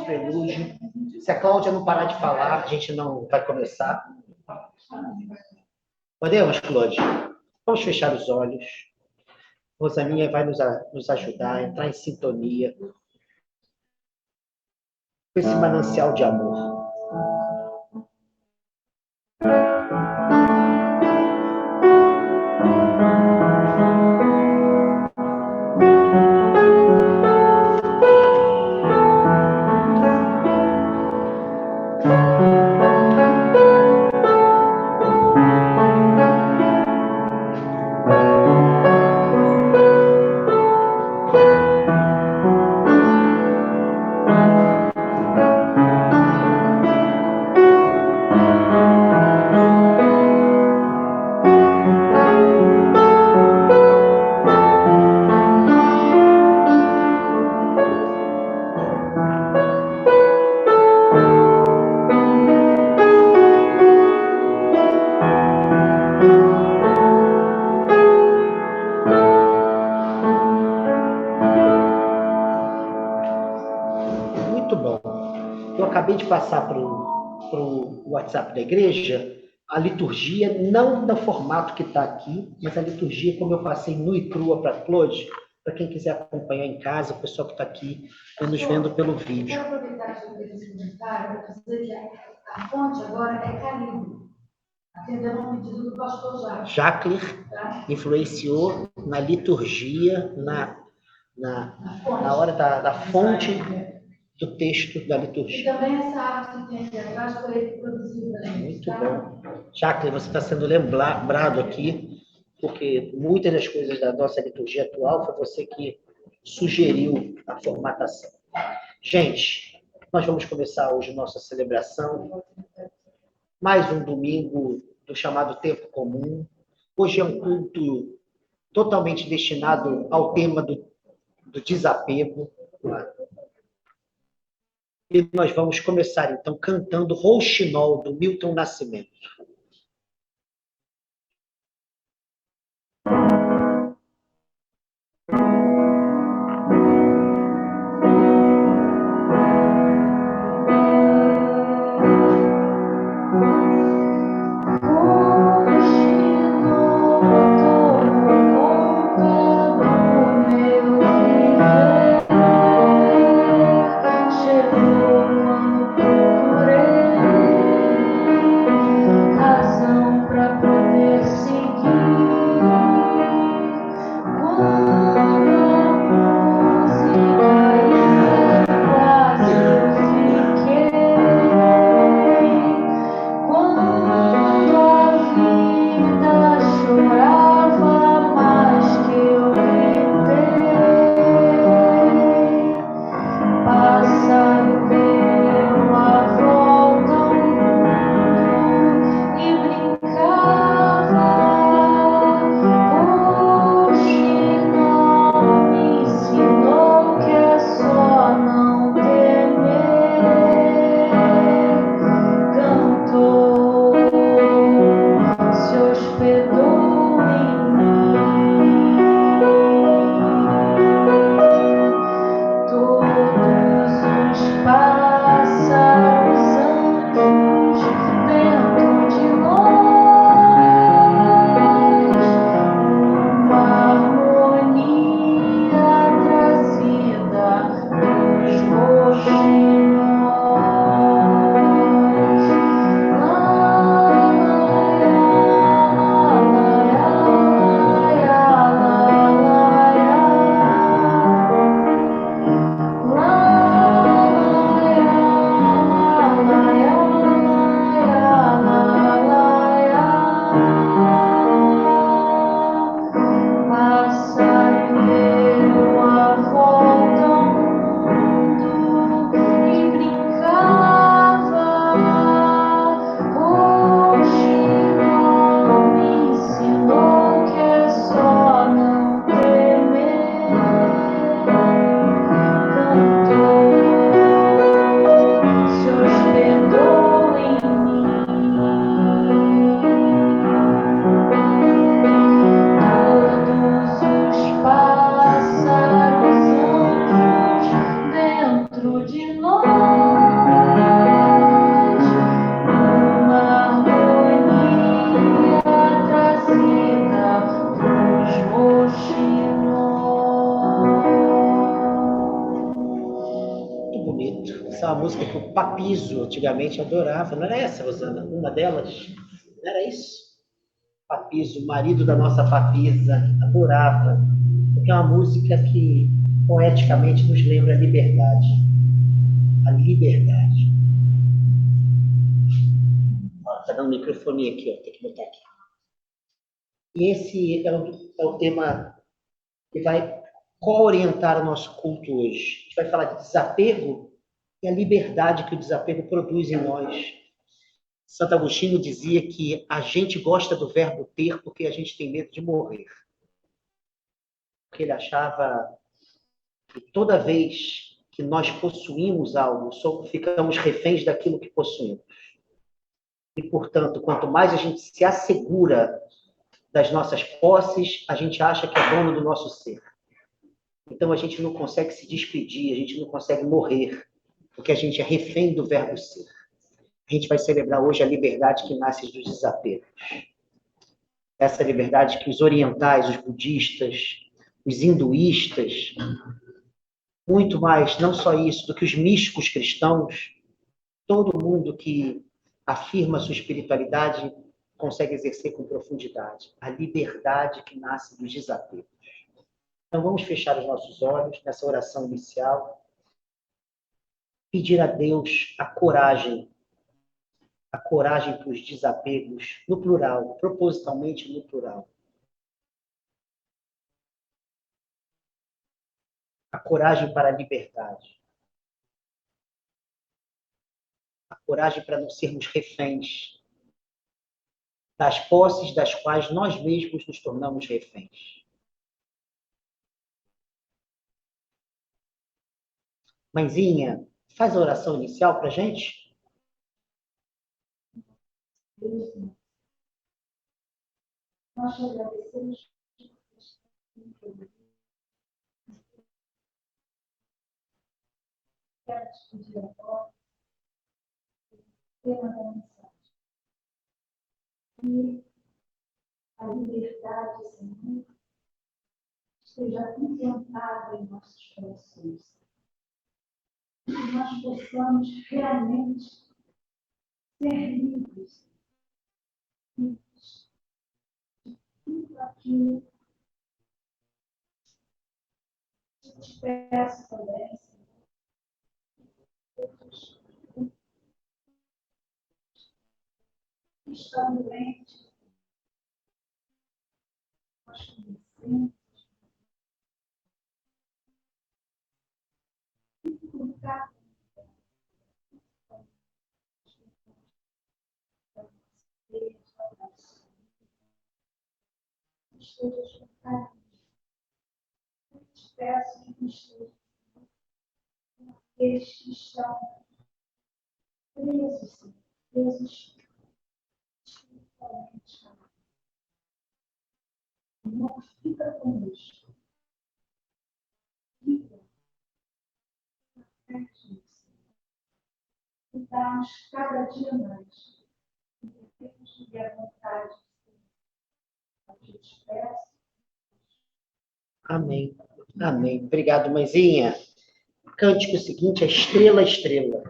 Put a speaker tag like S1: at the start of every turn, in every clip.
S1: prelúdio. Se a Cláudia não parar de falar, a gente não vai começar. Podemos, Cláudia? Vamos fechar os olhos. Rosaninha vai nos ajudar a entrar em sintonia com esse manancial de amor. Acabei de passar para o WhatsApp da igreja a liturgia, não no formato que está aqui, mas a liturgia como eu passei nua e crua para a Claude, para quem quiser acompanhar em casa, o pessoal que está aqui nos vendo pelo vídeo.
S2: Eu quero aproveitar que você fez esse comentário para dizer que a fonte agora é Calibre, atendendo ao pedido do pastor Jacques.
S1: Jacques influenciou na liturgia, na hora da fonte do texto da liturgia.
S2: E também essa arte que tem aqui atrás foi produzida.
S1: Muito bom. Jacques, você está sendo lembrado aqui, porque muitas das coisas da nossa liturgia atual foi você que sugeriu a formatação. Gente, nós vamos começar hoje nossa celebração. Mais um domingo do chamado Tempo Comum. Hoje é um culto totalmente destinado ao tema do desapego. E nós vamos começar, então, cantando Rouxinol, do Milton Nascimento.
S2: Chegou quando procurei
S1: bonito. Essa é uma música que o Papizo antigamente adorava. Não era essa, Rosana? Uma delas? Não era isso? Papizo, marido da nossa Papisa, adorava. Porque é uma música que poeticamente nos lembra a liberdade. A liberdade. Está dando microfone aqui, ó. Tem que botar aqui. E esse é o tema que vai co-orientar o nosso culto hoje. A gente vai falar de desapego e a liberdade que o desapego produz em nós. Santo Agostinho dizia que a gente gosta do verbo ter porque a gente tem medo de morrer. Porque ele achava que toda vez que nós possuímos algo, ficamos reféns daquilo que possuímos. E, portanto, quanto mais a gente se assegura das nossas posses, a gente acha que é dono do nosso ser. Então, a gente não consegue se despedir, a gente não consegue morrer, porque a gente é refém do verbo ser. A gente vai celebrar hoje a liberdade que nasce dos desapegos. Essa liberdade que os orientais, os budistas, os hinduístas, muito mais, não só isso, do que os místicos cristãos, todo mundo que afirma a sua espiritualidade consegue exercer com profundidade. A liberdade que nasce dos desapegos. Então, vamos fechar os nossos olhos nessa oração inicial. Pedir a Deus a coragem para os desapegos, no plural, propositalmente no plural. A coragem para a liberdade. A coragem para não sermos reféns das posses das quais nós mesmos nos tornamos reféns. Mãezinha, faz a oração inicial para a gente.
S2: Nós te agradecemos. Quero te pedir agora o tema da mensagem. Que a liberdade, Senhor, esteja implantada em nossos corações. Que nós possamos realmente ser livres de tudo aquilo que eu te peço também, Senhor. Está doente, nós conhecemos, colocar esteja chocado. Eu te peço que esteja aqueles que estão presos, presos espiritualmente. Não fica conosco. Fica perto e dá-nos cada dia mais. E devemos viver a vontade. Eu te peço.
S1: Amém. Amém. Obrigado, mãezinha. Cântico seguinte, a estrela, estrela.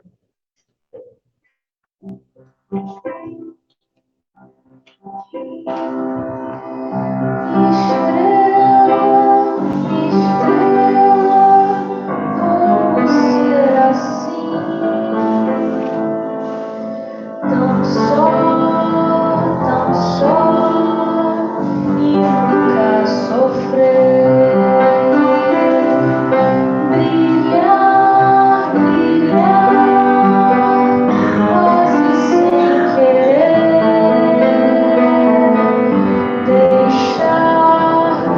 S3: Deixar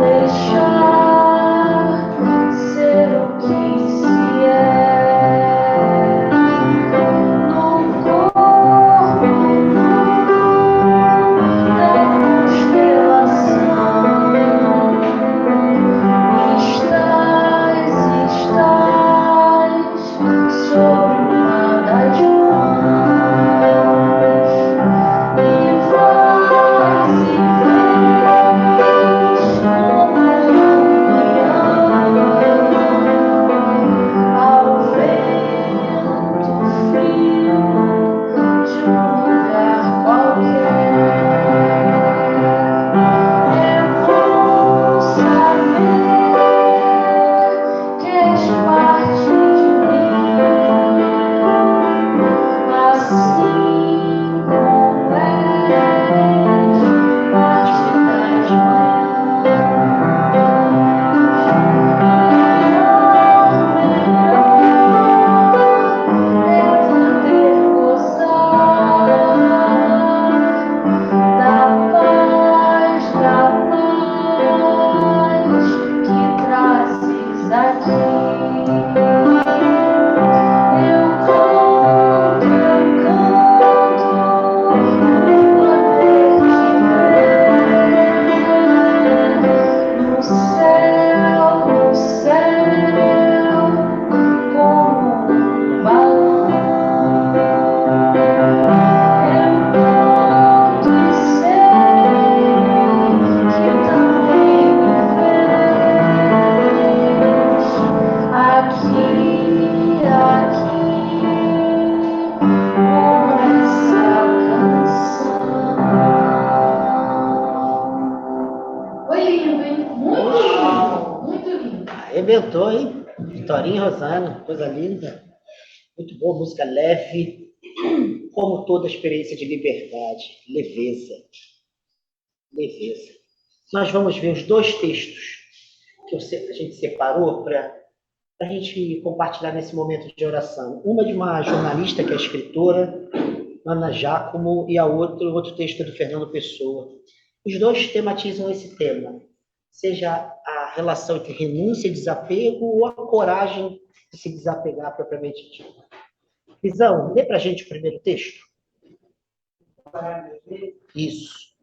S1: arrebentou, hein? Vitorinha e Rosana, coisa linda. Muito boa, música leve, como toda experiência de liberdade, leveza, leveza. Nós vamos ver os dois textos que a gente separou para a gente compartilhar nesse momento de oração. Uma de uma jornalista que é escritora, Ana Giacomo, e outro texto é do Fernando Pessoa. Os dois tematizam esse tema, seja a relação entre renúncia e desapego ou a coragem de se desapegar propriamente dito. Visão, lê para a gente o primeiro texto. Isso.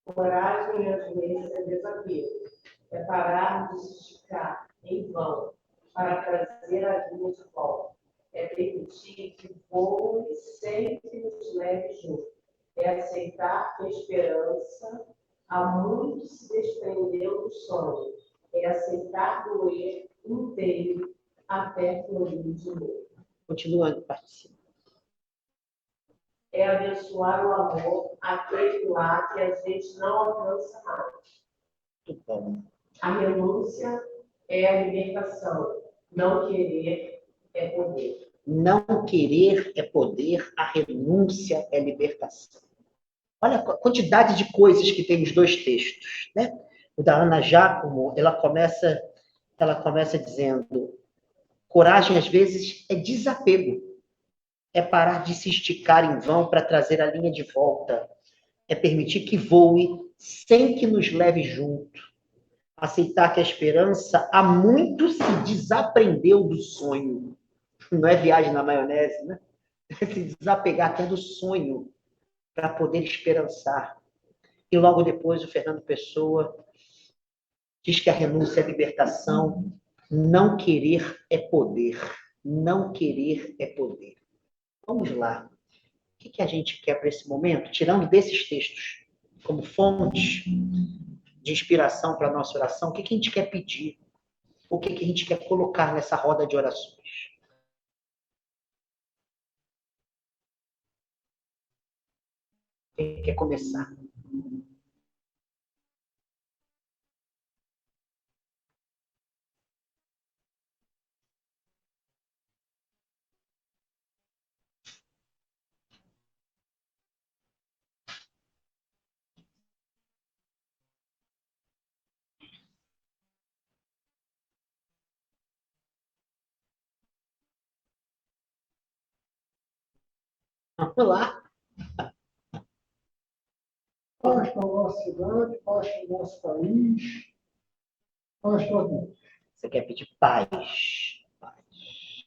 S3: Coragem, às vezes, é desafio. É parar de se esticar em vão para trazer a linha de volta. É permitir que voe sem que nos leve junto. É aceitar que a esperança há muito se desprendeu do sonho. É aceitar doer inteiro até florir de novo.
S1: Continuando, participa.
S3: É abençoar o amor, aquele lá que às vezes não alcança mais.
S1: Muito bom.
S3: A renúncia é a libertação. Não querer é poder.
S1: Não querer é poder, a renúncia é libertação. Olha a quantidade de coisas que tem nos dois textos, né? O da Ana Giacomo, ela começa dizendo: coragem, às vezes, é desapego. É parar de se esticar em vão para trazer a linha de volta. É permitir que voe sem que nos leve junto. Aceitar que a esperança há muito se desaprendeu do sonho. Não é viagem na maionese, né? É se desapegar até do sonho para poder esperançar. E logo depois o Fernando Pessoa diz que a renúncia é libertação, não querer é poder. Não querer é poder. Vamos lá. O que a gente quer para esse momento? Tirando desses textos como fontes de inspiração para a nossa oração, o que a gente quer pedir? O que a gente quer colocar nessa roda de orações? Quem quer começar? Vamos lá.
S4: Paz para a nossa cidade, paz para o nosso país, paz para todos.
S1: Você quer pedir paz. Paz.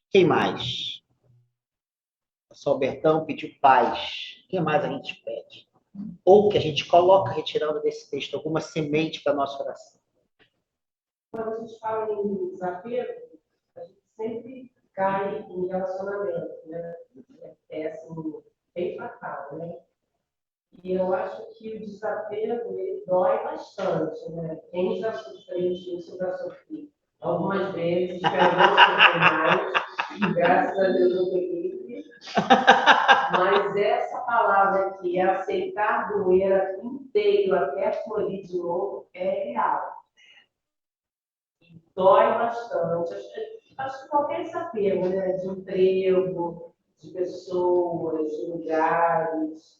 S1: Quem mais? Só o Bertão pediu paz. Quem mais a gente pede? Ou que a gente coloca, retirando desse texto, alguma semente para a nossa oração.
S3: Quando a gente fala em desapego, a gente sempre cai em relacionamento, né? É assim, bem fatal, né? E eu acho que o desapego, ele dói bastante, né? Quem já sofreu isso, eu já sofri. Algumas vezes, espero não sofrer mais, graças a Deus eu peguei. Mas essa palavra aqui, aceitar doer inteiro até florir de novo, é real. E dói bastante. Acho que qualquer desapego, né? De emprego, de pessoas, de lugares,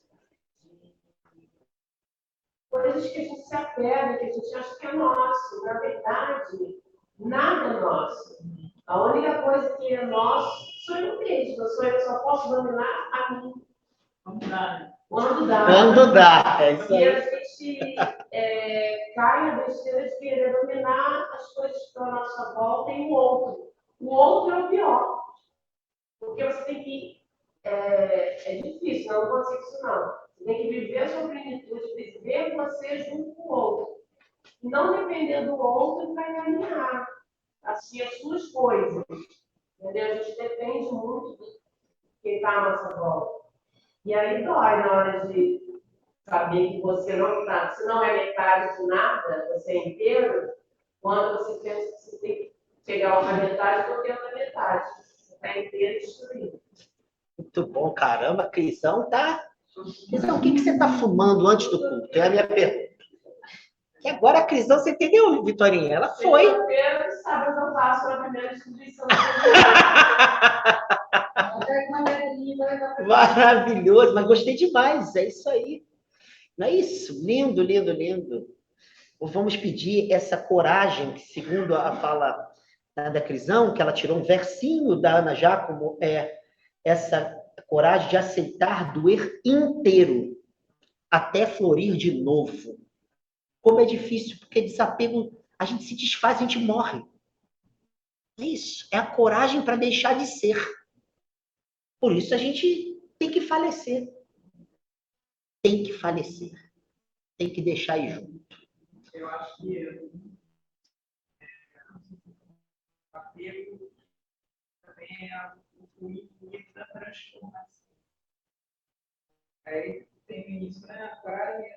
S3: coisas que a gente se apega, que a gente acha que é nosso. Na verdade, nada é nosso. A única coisa que é nosso sou eu mesma. Eu só posso dominar a mim. Quando dá.
S1: Quando dá. É isso
S3: E
S1: aí.
S3: a gente cai na besteira de querer dominar as coisas que estão à nossa volta e o outro. O outro é o pior. Porque você tem que. É difícil, não consigo isso não. Você tem que viver a sua plenitude, viver você junto com o outro. E não depender do outro para encaminhar assim, as suas coisas. Entendeu? A gente depende muito de quem está à nossa volta. E aí dói na hora de saber que você não está, se não é metade de nada, você é inteiro, quando você pensa que você tem que chegar a outra metade, porque é outra metade. Você está inteiro e destruído.
S1: Muito bom, caramba, Crisão tá. Crisão, o que você está fumando antes do culto? É a minha pergunta. Que agora a Crisão, você entendeu, Vitorinha? Ela foi.
S3: Segunda-feira, sábado eu faço a primeira instituição.
S1: Maravilhoso, mas gostei demais, é isso aí. Não é isso? Lindo, lindo, lindo. Vamos pedir essa coragem, que segundo a fala da Crisão, que ela tirou um versinho da Ana Giacomo, essa coragem de aceitar doer inteiro, até florir de novo. Como é difícil, porque desapego, a gente se desfaz, a gente morre. É isso, é a coragem para deixar de ser. Por isso a gente tem que falecer. Tem que falecer. Tem que deixar ir junto.
S3: Eu acho que o apego também é o inimigo da transformação. Aí tem isso, né? A coragem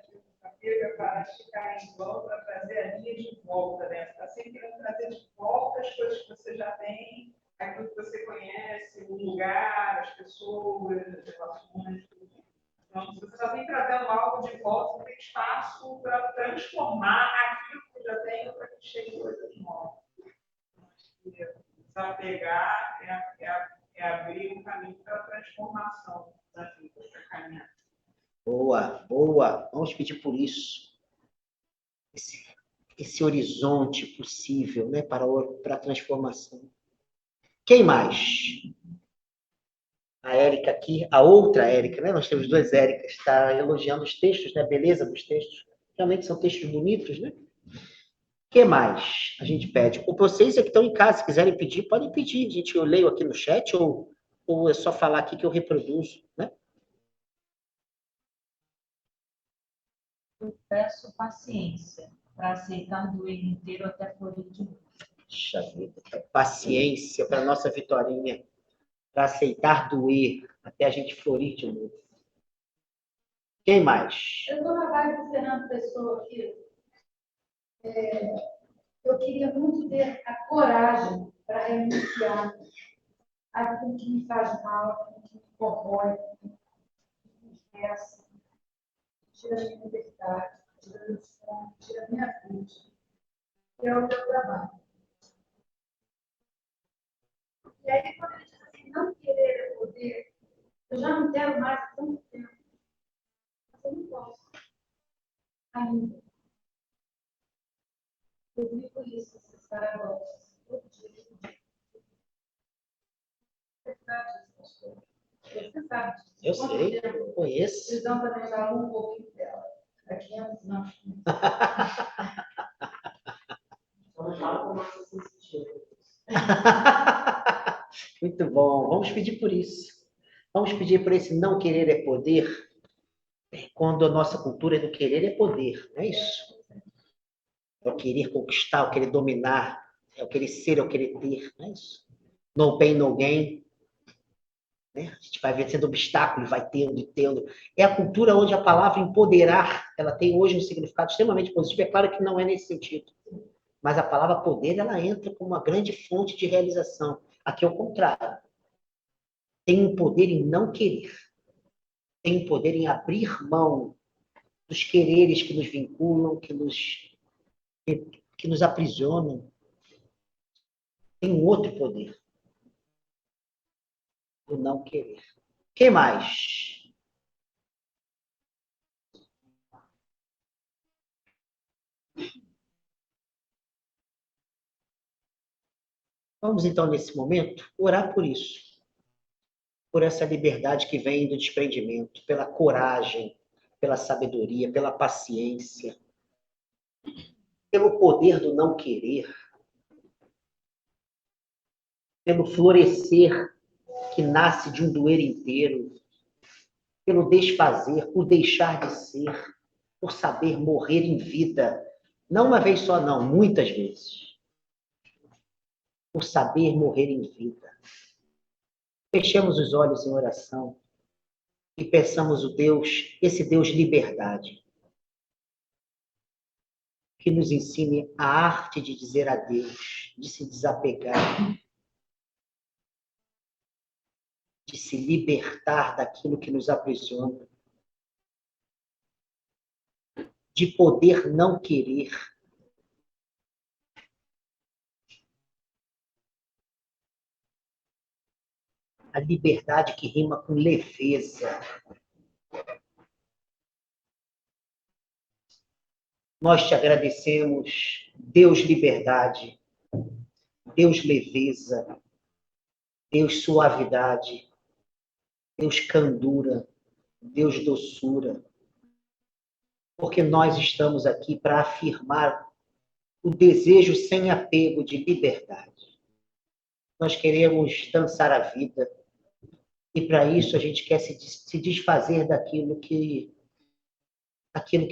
S3: apego para ficar em volta, para trazer a linha de volta, né? Você está sempre querendo trazer de volta as coisas que você já tem, aquilo que você conhece, o lugar, as pessoas, as relações. Então, se você está sempre trazendo algo de volta, você tem espaço para transformar aquilo que já tem para que chegue coisas novas. Desapegar é abrir um caminho para a transformação da vida, para caminhar.
S1: Boa, boa. Vamos pedir por isso. Esse horizonte possível, né, para a transformação. Quem mais? A Érica aqui, a outra Érica, né? Nós temos duas Éricas, está elogiando os textos, né? A beleza dos textos. Realmente são textos bonitos, né? Que mais a gente pede? Ou vocês que estão em casa, se quiserem pedir, podem pedir. Gente, eu leio aqui no chat ou é só falar aqui que eu reproduzo, né?
S5: Eu peço paciência para aceitar doer inteiro até florir de novo.
S1: Puxa vida, paciência para a nossa Vitorinha, para aceitar doer até a gente florir de novo. Quem mais?
S2: Eu estou na vibe do Fernando Pessoa aqui. Eu queria muito ter a coragem para renunciar aquilo que me faz mal, aquilo que me corrói, aquilo que me estressa, tira a minha liberdade, tira meu sono, tira a minha vida, que é o meu trabalho. E aí, quando ele diz assim, não querer é poder, eu já não quero mais há tanto tempo. Mas eu não posso ainda. Eu vivo isso, esses paradoxos, todo dia. Verdade, pastor. Você sabe disso.
S1: Eu sei, eu conheço.
S2: Prisão também já um pouquinho dela. Há 500 anos.
S3: Então, já com nossa sensitiva.
S1: Muito bom. Vamos pedir por isso. Vamos pedir por esse não querer é poder, quando a nossa cultura é do querer é poder, não é isso? É o querer conquistar, é o querer dominar, é o querer ser, é o querer ter, não é isso? No pain, no gain. Né? A gente vai vencendo obstáculos, vai tendo e tendo. É a cultura onde a palavra empoderar, ela tem hoje um significado extremamente positivo. É claro que não é nesse sentido. Mas a palavra poder, ela entra como uma grande fonte de realização. Aqui é o contrário. Tem um poder em não querer. Tem um poder em abrir mão dos quereres que nos vinculam, que nos aprisionam. Tem um outro poder. O não querer. Quem mais? Vamos, então, nesse momento, orar por isso. Por essa liberdade que vem do desprendimento, pela coragem, pela sabedoria, pela paciência, pelo poder do não querer, pelo florescer que nasce de um doer inteiro, pelo desfazer, por deixar de ser, por saber morrer em vida. Não uma vez só, não, muitas vezes. Por saber morrer em vida. Fechemos os olhos em oração e peçamos o Deus, esse Deus liberdade, que nos ensine a arte de dizer adeus, de se desapegar, de se libertar daquilo que nos aprisiona. de poder não querer. A liberdade que rima com leveza. Nós te agradecemos, Deus liberdade, Deus leveza, Deus suavidade, Deus candura, Deus doçura, porque nós estamos aqui para afirmar o desejo sem apego de liberdade. Nós queremos dançar a vida, e para isso a gente quer se desfazer daquilo que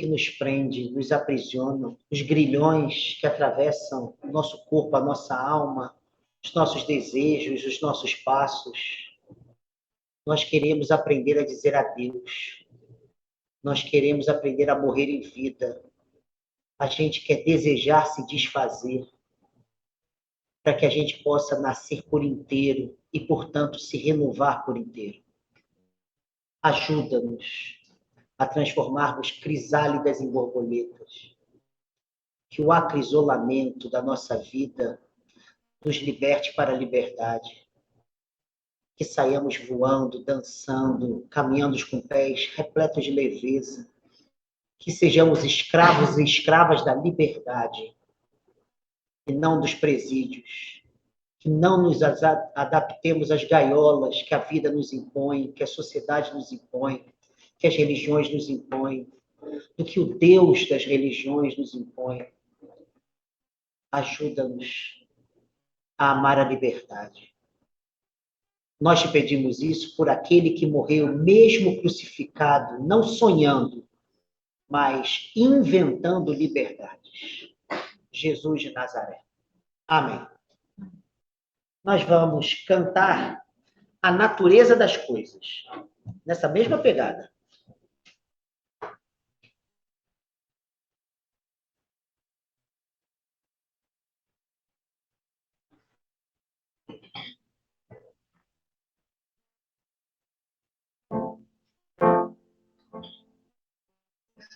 S1: nos prende, nos aprisiona, os grilhões que atravessam o nosso corpo, a nossa alma, os nossos desejos, os nossos passos. Nós queremos aprender a dizer adeus. Nós queremos aprender a morrer em vida. A gente quer desejar se desfazer para que a gente possa nascer por inteiro e, portanto, se renovar por inteiro. Ajuda-nos a transformarmos crisálidas em borboletas. Que o acrisolamento da nossa vida nos liberte para a liberdade. Que saiamos voando, dançando, caminhando com pés repletos de leveza. Que sejamos escravos e escravas da liberdade e não dos presídios. Que não nos adaptemos às gaiolas que a vida nos impõe, que a sociedade nos impõe, que as religiões nos impõem, do que o Deus das religiões nos impõe. Ajuda-nos a amar a liberdade. Nós te pedimos isso por aquele que morreu mesmo crucificado, não sonhando, mas inventando liberdades. Jesus de Nazaré. Amém. Nós vamos cantar a natureza das coisas, nessa mesma pegada.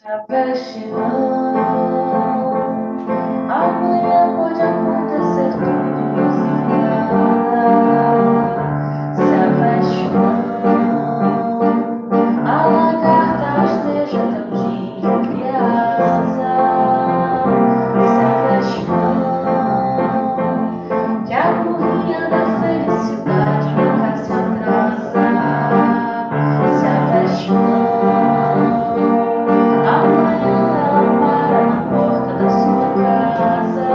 S6: Aveste não, amanhã pode acontecer tudo sem nada. Se aveste não, a lagarta esteja tão dia que asa. Se aveste não, que a burrinha da felicidade nunca se atrasa. Se aveste não. Amanhã ela para na porta da sua casa.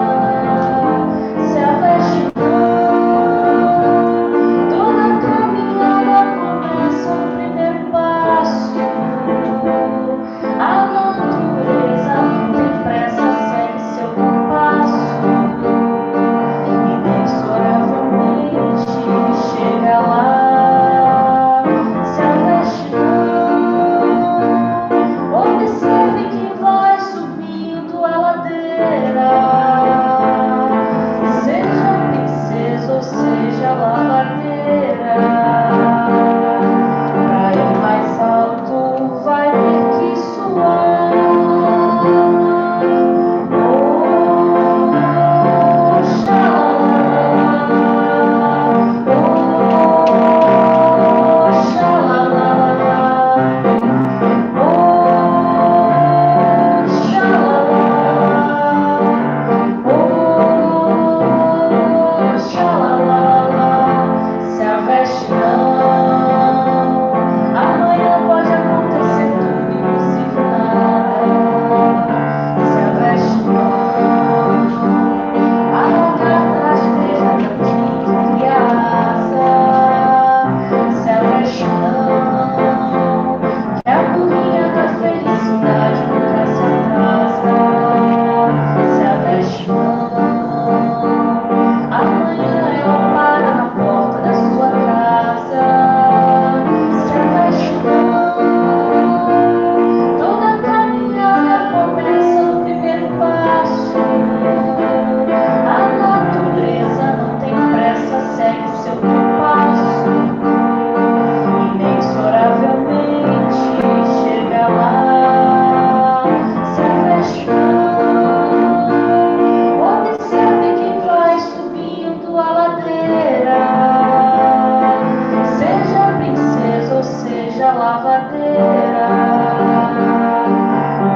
S6: lavadeira.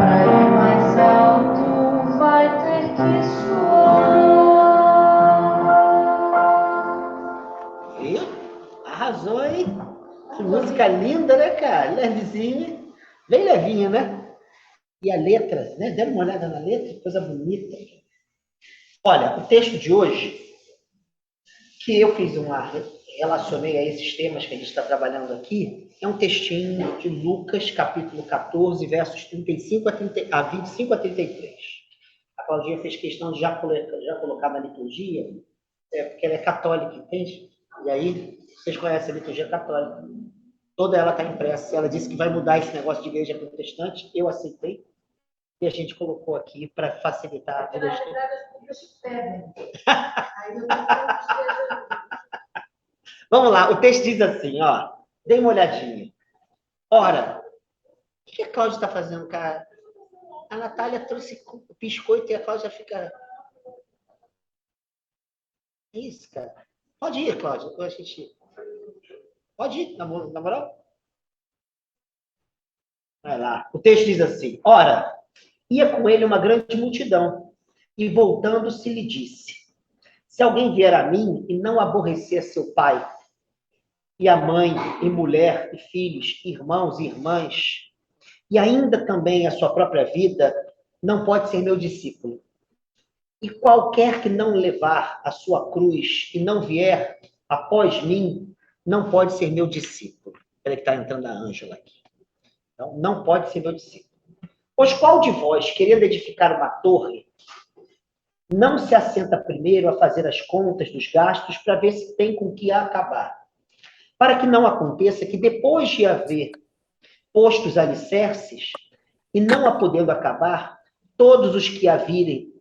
S6: Pra ir mais alto vai ter que suar.
S1: Viu? Arrasou, hein? Que música linda, né, cara? Levezinha. Bem levinha, né? E a letra, né? Dê uma olhada na letra, coisa bonita. Olha, o texto de hoje, que eu fiz relacionei a esses temas que a gente está trabalhando aqui, é um textinho de Lucas, capítulo 14, versos 35 a 25 a 33. A Claudinha fez questão de já colocar na liturgia, porque ela é católica, entende? E aí, vocês conhecem a liturgia católica. Toda ela está impressa. Ela disse que vai mudar esse negócio de igreja protestante. Eu aceitei. E a gente colocou aqui para facilitar a vida de todos.
S2: As públicas te pedem. Aí eu prefiro que esteja.
S1: Vamos lá, o texto diz assim, ó. Dê uma olhadinha. Ora, o que a Cláudia está fazendo, cara? A Natália trouxe biscoito e a Cláudia fica... É isso, cara. Pode ir, Cláudia. A gente... Pode ir, na moral? Vai lá. O texto diz assim, ora, ia com ele uma grande multidão, e voltando-se lhe disse, se alguém vier a mim e não aborrecer seu pai, e a mãe, e mulher, e filhos, irmãos e irmãs, e ainda também a sua própria vida, não pode ser meu discípulo. E qualquer que não levar a sua cruz e não vier após mim, não pode ser meu discípulo. Espera que está entrando a Ângela aqui. Então, não pode ser meu discípulo. Pois qual de vós, querendo edificar uma torre, não se assenta primeiro a fazer as contas dos gastos para ver se tem com que acabar? Para que não aconteça que depois de haver posto os alicerces, e não a podendo acabar, todos os que a virem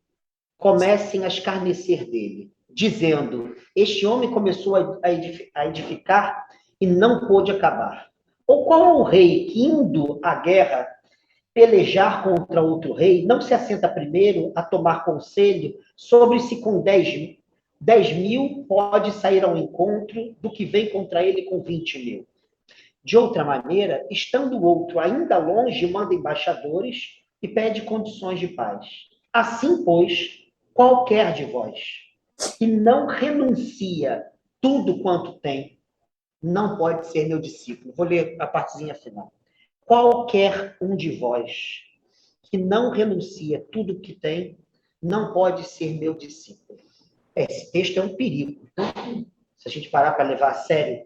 S1: comecem a escarnecer dele, dizendo, este homem começou a edificar e não pôde acabar. Ou qual é o rei que, indo à guerra, pelejar contra outro rei, não se assenta primeiro a tomar conselho sobre se com 10 mil pode sair ao encontro do que vem contra ele com 20 mil. De outra maneira, estando o outro ainda longe, manda embaixadores e pede condições de paz. Assim, pois, qualquer de vós que não renuncia tudo quanto tem, não pode ser meu discípulo. Vou ler a partezinha final. Qualquer um de vós que não renuncia tudo que tem, não pode ser meu discípulo. Esse texto é um perigo. Se a gente parar para levar a sério,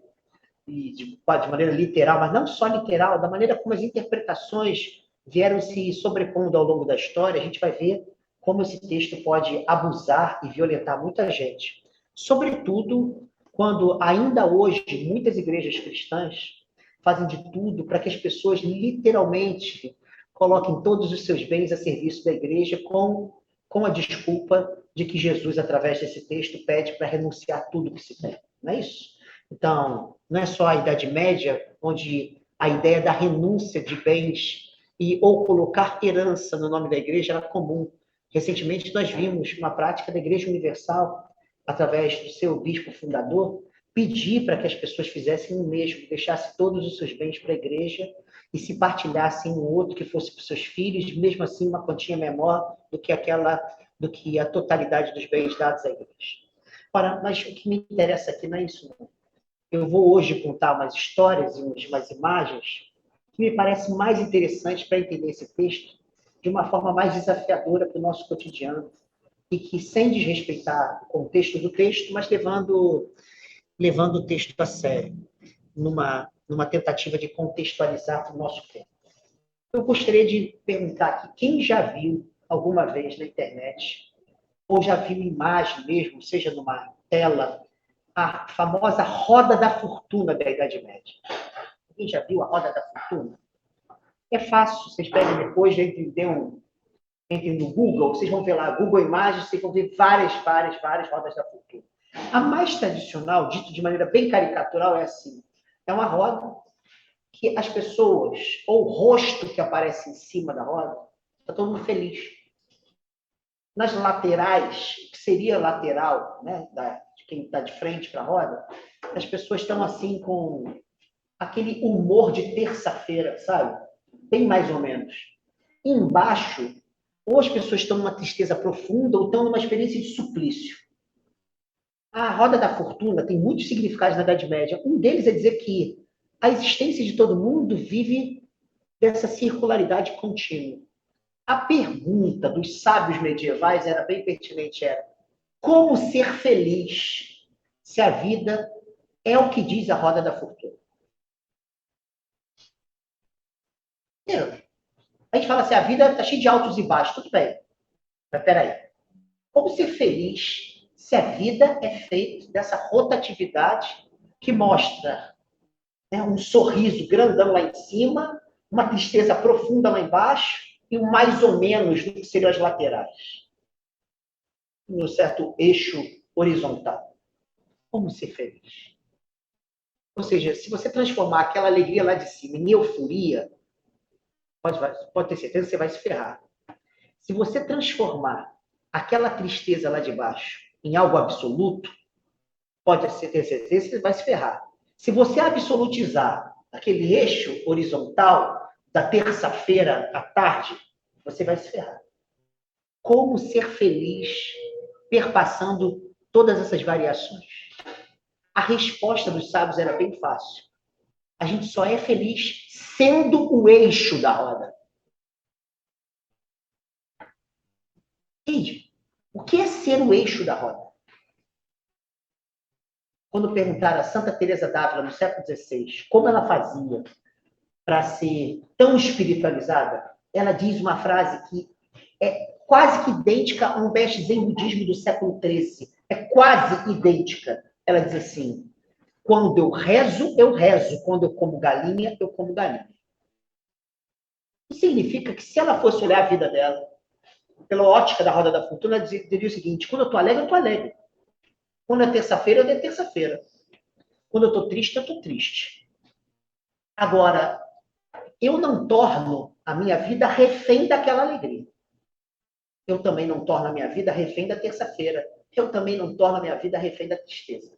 S1: e de maneira literal, mas não só literal, da maneira como as interpretações vieram se sobrepondo ao longo da história, a gente vai ver como esse texto pode abusar e violentar muita gente. Sobretudo quando, ainda hoje, muitas igrejas cristãs fazem de tudo para que as pessoas literalmente coloquem todos os seus bens a serviço da igreja com a desculpa de que Jesus, através desse texto, pede para renunciar tudo que se tem. Não é isso? Então, não é só a Idade Média, onde a ideia da renúncia de bens ou colocar herança no nome da igreja era comum. Recentemente, nós vimos uma prática da Igreja Universal, através do seu bispo fundador, pedir para que as pessoas fizessem o mesmo, deixassem todos os seus bens para a igreja e se partilhassem um outro que fosse para os seus filhos, mesmo assim uma quantia menor do que a totalidade dos bens dados à igreja. Ora, mas o que me interessa aqui não é isso, não. Eu vou hoje contar umas histórias e umas imagens que me parecem mais interessantes para entender esse texto de uma forma mais desafiadora para o nosso cotidiano e que, sem desrespeitar o contexto do texto, mas levando o texto a sério, numa tentativa de contextualizar para o nosso tempo. Eu gostaria de perguntar aqui, quem já viu alguma vez na internet, ou já viu imagem mesmo, seja numa tela, a famosa roda da fortuna da Idade Média? Quem já viu a roda da fortuna? É fácil, vocês pedem depois, entrem no Google, vocês vão ver lá, Google Imagens, vocês vão ver várias rodas da fortuna. A mais tradicional, dito de maneira bem caricatural, é assim, é uma roda que as pessoas, ou o rosto que aparece em cima da roda, está todo mundo feliz. Nas laterais, que seria lateral, né, de quem está de frente para a roda, as pessoas estão assim com aquele humor de terça-feira, sabe? Bem mais ou menos. Embaixo, ou as pessoas estão numa tristeza profunda ou estão numa experiência de suplício. A roda da fortuna tem muitos significados na Idade Média. Um deles é dizer que a existência de todo mundo vive dessa circularidade contínua. A pergunta dos sábios medievais era bem pertinente, era como ser feliz se a vida é o que diz a roda da fortuna? A gente fala assim, a vida está cheia de altos e baixos, tudo bem. Mas peraí, como ser feliz se a vida é feita dessa rotatividade que mostra, né, um sorriso grandão lá em cima, uma tristeza profunda lá embaixo e um mais ou menos do que seriam as laterais, num certo eixo horizontal. Como ser feliz? Ou seja, se você transformar aquela alegria lá de cima em euforia, pode ter certeza que você vai se ferrar. Se você transformar aquela tristeza lá de baixo em algo absoluto, pode ter certeza que você vai se ferrar. Se você absolutizar aquele eixo horizontal da terça-feira à tarde, você vai se ferrar. Como ser feliz perpassando todas essas variações? A resposta dos sábios era bem fácil. A gente só é feliz sendo o eixo da roda. Entende? O que é ser o eixo da roda? Quando perguntaram a Santa Teresa d'Ávila, no século XVI, como ela fazia para ser tão espiritualizada, ela diz uma frase que é quase que idêntica a um best-zen budismo do século XIII. É quase idêntica. Ela diz assim, quando eu rezo, eu rezo. Quando eu como galinha, eu como galinha. Isso significa que se ela fosse olhar a vida dela, pela ótica da roda da fortuna, ela diria o seguinte, quando eu estou alegre, eu estou alegre. Quando é terça-feira, eu é terça-feira. Quando eu estou triste, eu estou triste. Agora, eu não torno a minha vida refém daquela alegria. Eu também não torno a minha vida refém da terça-feira. Eu também não torno a minha vida refém da tristeza.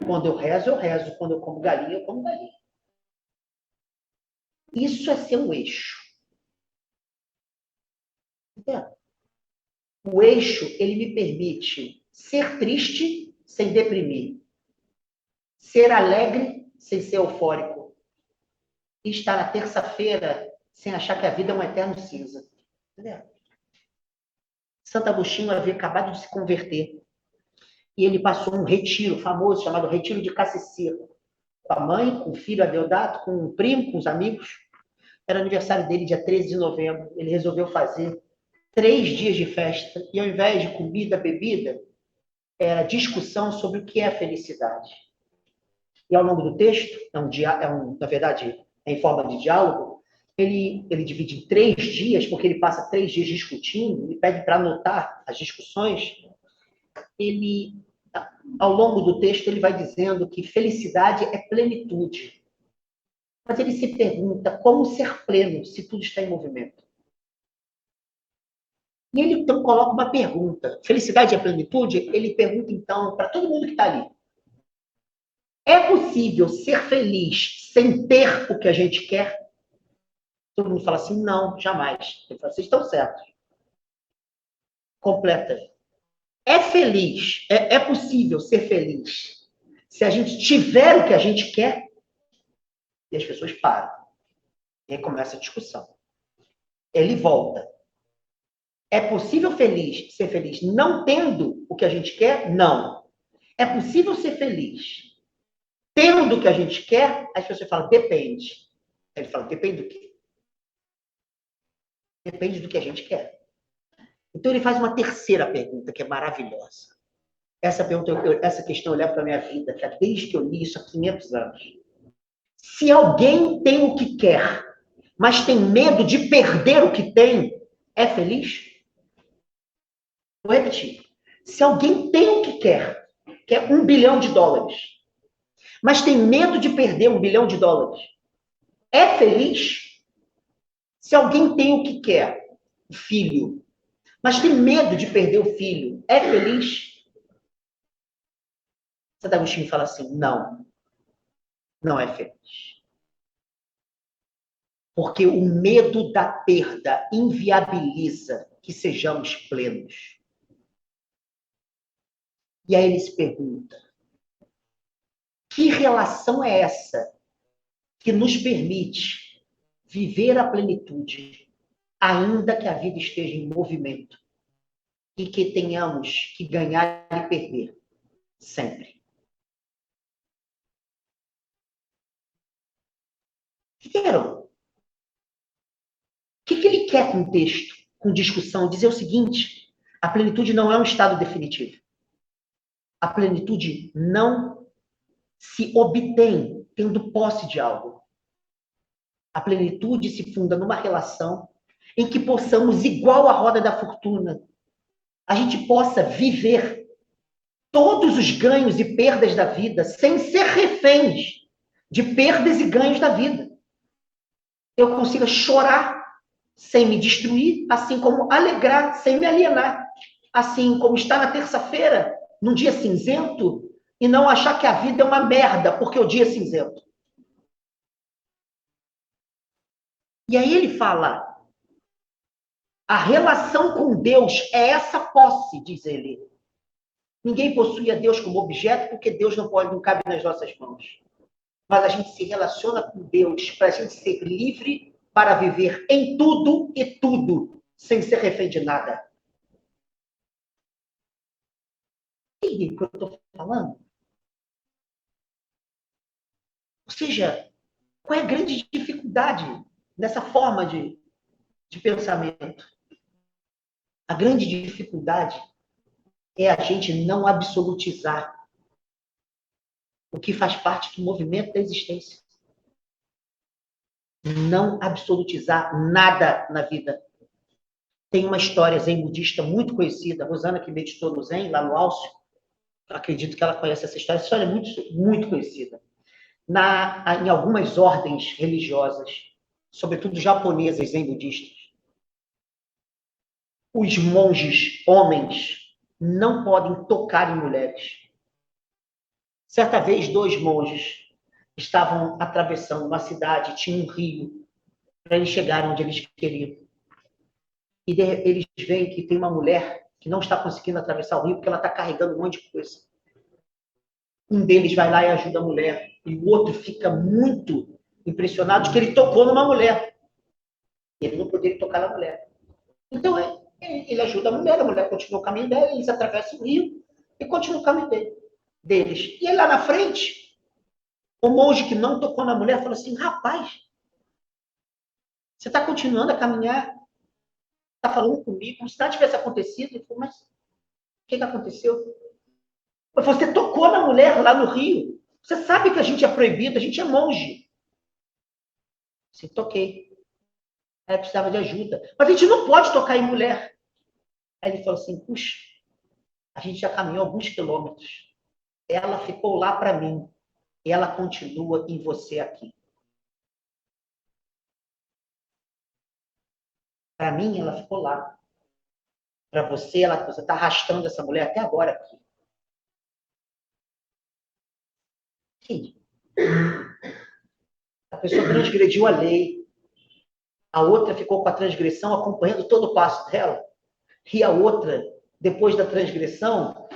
S1: Quando eu rezo, eu rezo. Quando eu como galinha, eu como galinha. Isso é ser um eixo. Entendeu? O eixo, ele me permite ser triste sem deprimir. Ser alegre sem ser eufórico. E estar na terça-feira sem achar que a vida é um eterno cinza. Entendeu? Santo Agostinho havia acabado de se converter. E ele passou um retiro famoso, chamado Retiro de Cassicira. Com a mãe, com o filho Adeodato, com o primo, com os amigos. Era aniversário dele, dia 13 de novembro. Ele resolveu fazer 3 dias de festa. E ao invés de comida, bebida, era discussão sobre o que é a felicidade. E ao longo do texto, na verdade, é em forma de diálogo, ele divide em 3 dias, porque ele passa 3 dias discutindo, ele pede para anotar as discussões. Ele, ao longo do texto, ele vai dizendo que felicidade é plenitude. Mas ele se pergunta como ser pleno se tudo está em movimento. E ele, então, coloca uma pergunta. Felicidade é plenitude? Ele pergunta, então, para todo mundo que está ali. É possível ser feliz sem ter o que a gente quer? Todo mundo fala assim, não, jamais. Ele fala, vocês estão certos. Completa. É possível ser feliz se a gente tiver o que a gente quer? E as pessoas param. E aí começa a discussão. Ele volta. É possível ser feliz não tendo o que a gente quer? Não. É possível ser feliz tendo o que a gente quer? As pessoas falam, depende. Ele fala, depende do quê? Depende do que a gente quer. Então ele faz uma terceira pergunta que é maravilhosa. Essa questão eu levo para a minha vida, desde que eu li isso há 500 anos. Se alguém tem o que quer, mas tem medo de perder o que tem, é feliz? Vou repetir. Se alguém tem o que quer $1 bilhão, mas tem medo de perder $1 bilhão, é feliz? Se alguém tem o que quer, o filho, mas tem medo de perder o filho, é feliz? Santo Agostinho fala assim, não. não é feliz. Porque o medo da perda inviabiliza que sejamos plenos. E aí ele se pergunta, que relação é essa que nos permite viver a plenitude, ainda que a vida esteja em movimento e que tenhamos que ganhar e perder sempre? Entenderam? O que ele quer com o texto, com discussão? Dizer o seguinte, a plenitude não é um estado definitivo. A plenitude não se obtém tendo posse de algo. A plenitude se funda numa relação em que possamos, igual à roda da fortuna, a gente possa viver todos os ganhos e perdas da vida sem ser reféns de perdas e ganhos da vida. Eu consiga chorar sem me destruir, assim como alegrar sem me alienar. Assim como estar na terça-feira, num dia cinzento, e não achar que a vida é uma merda, porque o dia é cinzento. E aí ele fala, a relação com Deus é essa posse, diz ele. Ninguém possui a Deus como objeto, porque Deus não cabe nas nossas mãos. Mas a gente se relaciona com Deus para a gente ser livre para viver em tudo e tudo, sem ser refém de nada. Entende o que eu estou falando? Ou seja, qual é a grande dificuldade nessa forma de pensamento? A grande dificuldade é a gente não absolutizar o que faz parte do movimento da existência. Não absolutizar nada na vida. Tem uma história zen budista muito conhecida, a Rosana, que meditou no Zen, lá no Alcio, acredito que ela conhece essa história. Essa história é muito, muito conhecida. Em algumas ordens religiosas, sobretudo japonesas zen budistas, os monges homens não podem tocar em mulheres. Certa vez, 2 monges estavam atravessando uma cidade, tinha um rio, para eles chegarem onde eles queriam. E eles veem que tem uma mulher que não está conseguindo atravessar o rio porque ela está carregando um monte de coisa. Um deles vai lá e ajuda a mulher. E o outro fica muito impressionado de que ele tocou numa mulher. Ele não poderia tocar na mulher. Então, ele ajuda a mulher continua o caminho dela, eles atravessam o rio e continuam o caminho deles. E aí, lá na frente, o monge que não tocou na mulher falou assim, rapaz, você está continuando a caminhar, está falando comigo, como se nada tivesse acontecido. Ele falou, mas o que aconteceu? Você tocou na mulher lá no rio. Você sabe que a gente é proibido, a gente é monge. Sim, toquei. Ela precisava de ajuda. Mas a gente não pode tocar em mulher. Aí ele falou assim, puxa, a gente já caminhou alguns quilômetros. Ela ficou lá para mim. E ela continua em você aqui. Para mim, ela ficou lá. Para você, você está arrastando essa mulher até agora aqui. Sim. A pessoa transgrediu a lei. A outra ficou com a transgressão acompanhando todo o passo dela. E a outra, depois da transgressão,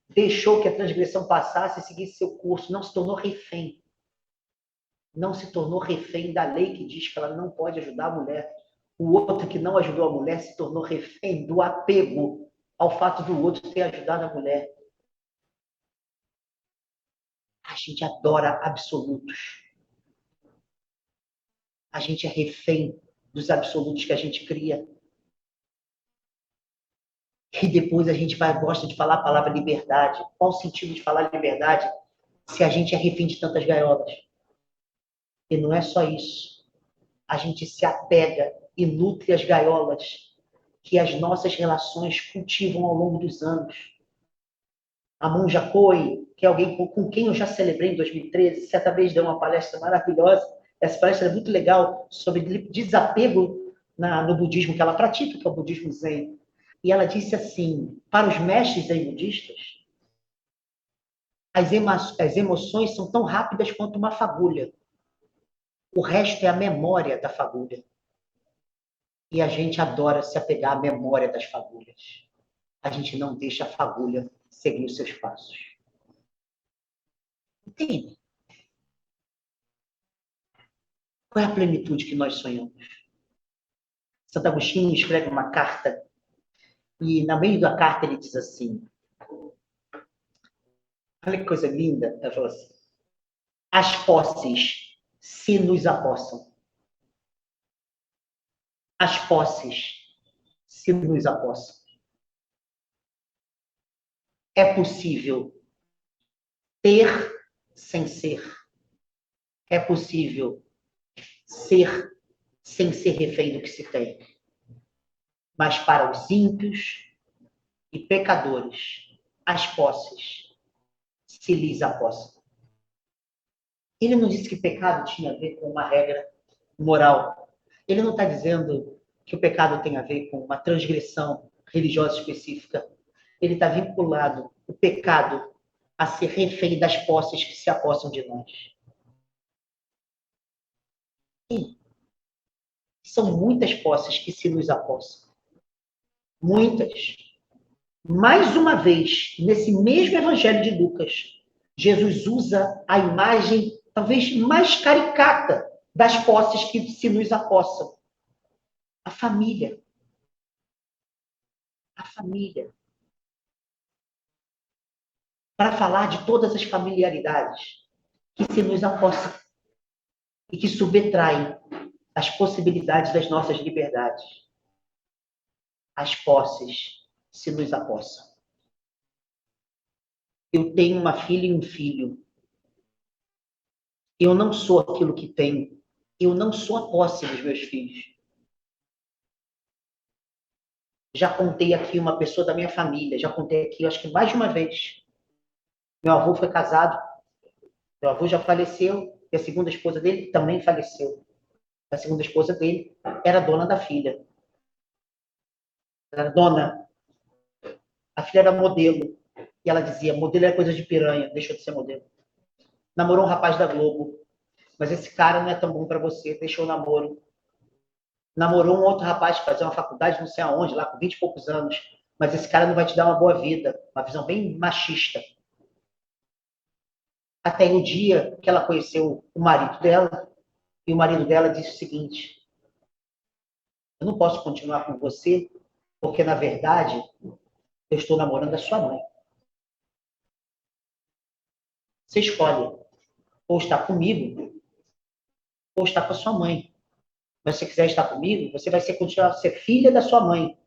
S1: deixou que a transgressão passasse e seguisse seu curso. Não se tornou refém. Não se tornou refém da lei que diz que ela não pode ajudar a mulher. O outro que não ajudou a mulher se tornou refém do apego ao fato do outro ter ajudado a mulher. A gente adora absolutos. A gente é refém dos absolutos que a gente cria. E depois a gente gosta de falar a palavra liberdade. Qual o sentido de falar liberdade se a gente é refém de tantas gaiolas? E não é só isso. A gente se apega e nutre as gaiolas que as nossas relações cultivam ao longo dos anos. A Monja Coen, que é alguém com quem eu já celebrei em 2013, certa vez deu uma palestra maravilhosa. Essa palestra é muito legal sobre desapego no budismo que ela pratica, que é o budismo zen. E ela disse assim, para os mestres zen budistas, As emoções são tão rápidas quanto uma fagulha. O resto é a memória da fagulha. E a gente adora se apegar à memória das fagulhas. A gente não deixa a fagulha seguir os seus passos. Entende? Qual é a plenitude que nós sonhamos? Santo Agostinho escreve uma carta e, no meio da carta, ele diz assim, olha que coisa linda, ele falou assim, as posses se nos apossam. As posses se nos apossam. É possível ter sem ser. É possível ser sem ser refém do que se tem. Mas para os ímpios e pecadores, as posses se lhes apossam. Ele não disse que pecado tinha a ver com uma regra moral. Ele não está dizendo que o pecado tem a ver com uma transgressão religiosa específica. Ele está vinculado o pecado a ser refém das posses que se apossam de nós. Sim. São muitas posses que se nos apossam. Muitas. Mais uma vez, nesse mesmo Evangelho de Lucas, Jesus usa a imagem talvez mais caricata das posses que se nos apossam. A família. A família. Para falar de todas as familiaridades que se nos apossam e que subtraem as possibilidades das nossas liberdades. As posses se nos apossam. Eu tenho uma filha e um filho. Eu não sou aquilo que tenho. Eu não sou a posse dos meus filhos. Já contei aqui uma pessoa da minha família, já contei aqui, acho que mais de uma vez. Meu avô foi casado, meu avô já faleceu, e a segunda esposa dele também faleceu. A segunda esposa dele era dona da filha. Era dona. A filha era modelo. E ela dizia, modelo é coisa de piranha, deixou de ser modelo. Namorou um rapaz da Globo. Mas esse cara não é tão bom para você, deixou o namoro. Namorou um outro rapaz que fazia uma faculdade não sei aonde, lá com 20 e poucos anos. Mas esse cara não vai te dar uma boa vida. Uma visão bem machista. Até o dia que ela conheceu o marido dela, e o marido dela disse o seguinte, eu não posso continuar com você, porque, na verdade, eu estou namorando a sua mãe. Você escolhe ou estar comigo, ou estar com a sua mãe. Mas se você quiser estar comigo, você vai continuar a ser filha da sua mãe.